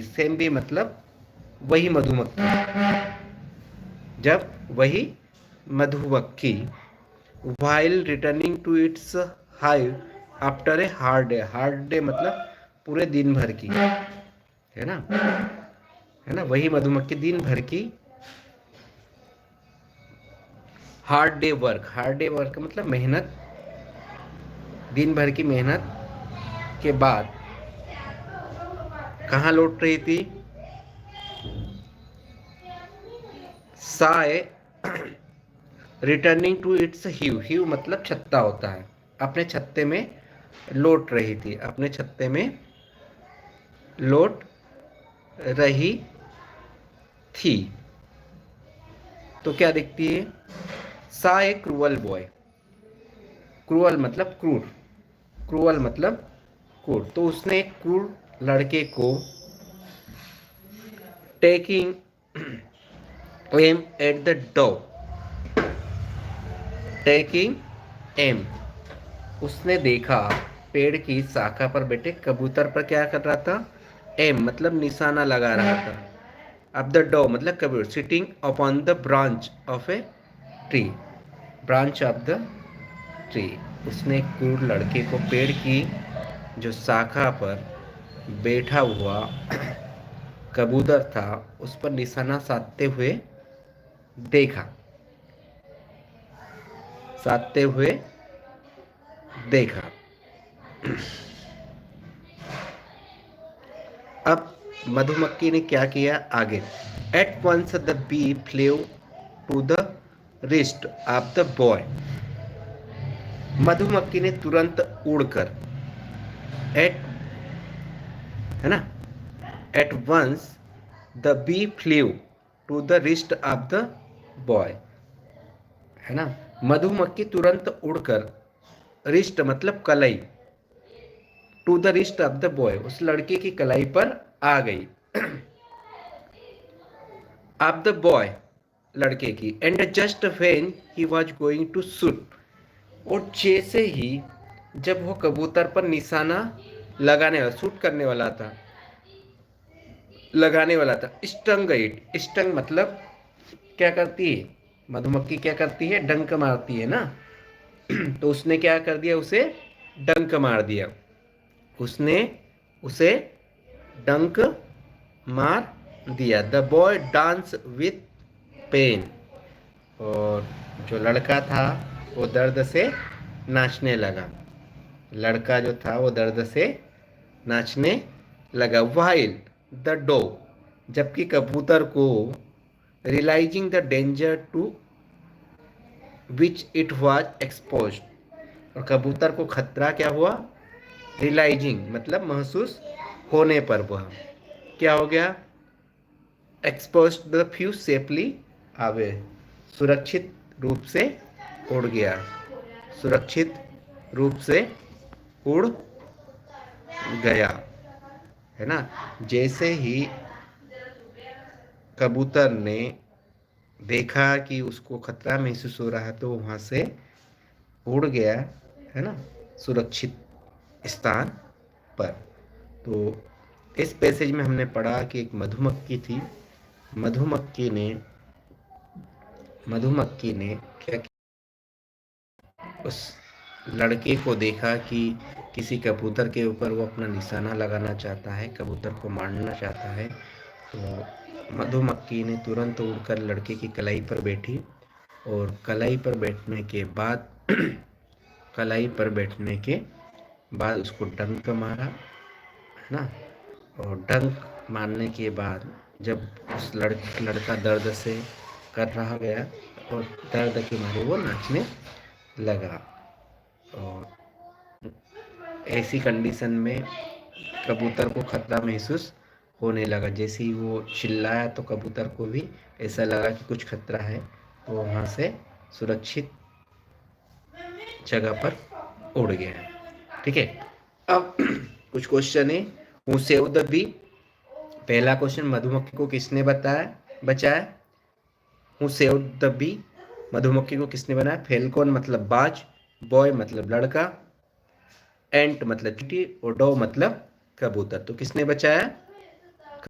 Same B मतलब वही मधुमक्खी, जब वही मधुमक्खी while returning to its hive after a hard day मतलब पूरे दिन भर की, है ना, है ना, वही मधुमक्खी दिन भर की हार्ड डे वर्क मतलब मेहनत, दिन भर की मेहनत के बाद कहाँ लौट रही थी, say returning to its hive मतलब छत्ता होता है, अपने छत्ते में लौट रही थी, अपने छत्ते में लौट रही थी। तो क्या दिखती है, सा ए क्रूअल बॉय, क्रूअल मतलब क्रूर, क्रूअल मतलब क्रूर, तो उसने एक क्रूर लड़के को टेकिंग एम एट द डॉ, टेकिंग एम, उसने देखा पेड़ की शाखा पर बैठे कबूतर पर क्या कर रहा था, एम मतलब निशाना लगा रहा था, अब द डॉ मतलब कबूतर, sitting upon the branch of a tree, branch of the tree, उसने एक क्रूर लड़के को पेड़ की जो शाखा पर बैठा हुआ कबूतर था उस पर निशाना साधते हुए देखा, साधते हुए देखा। अब मधुमक्खी ने क्या किया आगे, at once the bee flew to the wrist of the boy, मधुमक्खी ने तुरंत उड़कर, एट, है ना, at once the bee flew to the wrist of the boy, है ना, मधुमक्खी तुरंत उड़कर, रिस्ट मतलब कलाई, to the wrist of the boy उस लड़के की कलाई पर आ गई, ऑफ द बॉय लड़के की, and just when he was going to shoot, और जैसे ही जब वो कबूतर पर निशाना लगाने वाला, शूट करने वाला था, लगाने वाला था, स्टंग इट, स्टंग मतलब क्या करती है मधुमक्खी, क्या करती है, डंक मारती है ना, तो उसने क्या कर दिया, उसे डंक मार दिया, उसने उसे डंक मार दिया, the boy dance with pain, और जो लड़का था वो दर्द से नाचने लगा, लड़का जो था वो दर्द से नाचने लगा, वाइल द डो, जबकि कबूतर को realising the danger to which it was expose, और कबूतर को खतरा क्या हुआ, रियलाइजिंग मतलब महसूस होने पर वह क्या हो गया, एक्सपोज द फ्यू सेफली आवे, सुरक्षित रूप से उड़ गया, सुरक्षित रूप से उड़ गया, है ना, जैसे ही कबूतर ने देखा कि उसको खतरा महसूस हो रहा है तो वहाँ से उड़ गया, है ना, सुरक्षित स्थान पर। तो इस पैसेज में हमने पढ़ा कि एक मधुमक्खी थी, मधुमक्खी ने क्या किया, उस लड़के को देखा कि किसी कबूतर के ऊपर वो अपना निशाना लगाना चाहता है, कबूतर को मारना चाहता है, तो मधुमक्खी ने तुरंत उड़कर लड़के की कलाई पर बैठी, और कलाई पर बैठने के बाद कलाई पर बैठने के बाद उसको डंक मारा, है ना, और डंक मारने के बाद जब उस लड़का दर्द से कर रहा गया और दर्द के मारे वो नाचने लगा, और ऐसी कंडीशन में कबूतर को खतरा महसूस होने लगा, जैसे ही वो चिल्लाया तो कबूतर को भी ऐसा लगा कि कुछ खतरा है, तो वहाँ से सुरक्षित जगह पर उड़ गया है। ठीक है, अब कुछ क्वेश्चन है, हु सेव द बी, पहला क्वेश्चन, मधुमक्खी को किसने बचाया, हु सेव द बी, मधुमक्खी को किसने बनाया, फेल्कॉन मतलब बाज, बॉय मतलब लड़का, एंट मतलब चींटी, और डो मतलब कबूतर, तो किसने बचाया,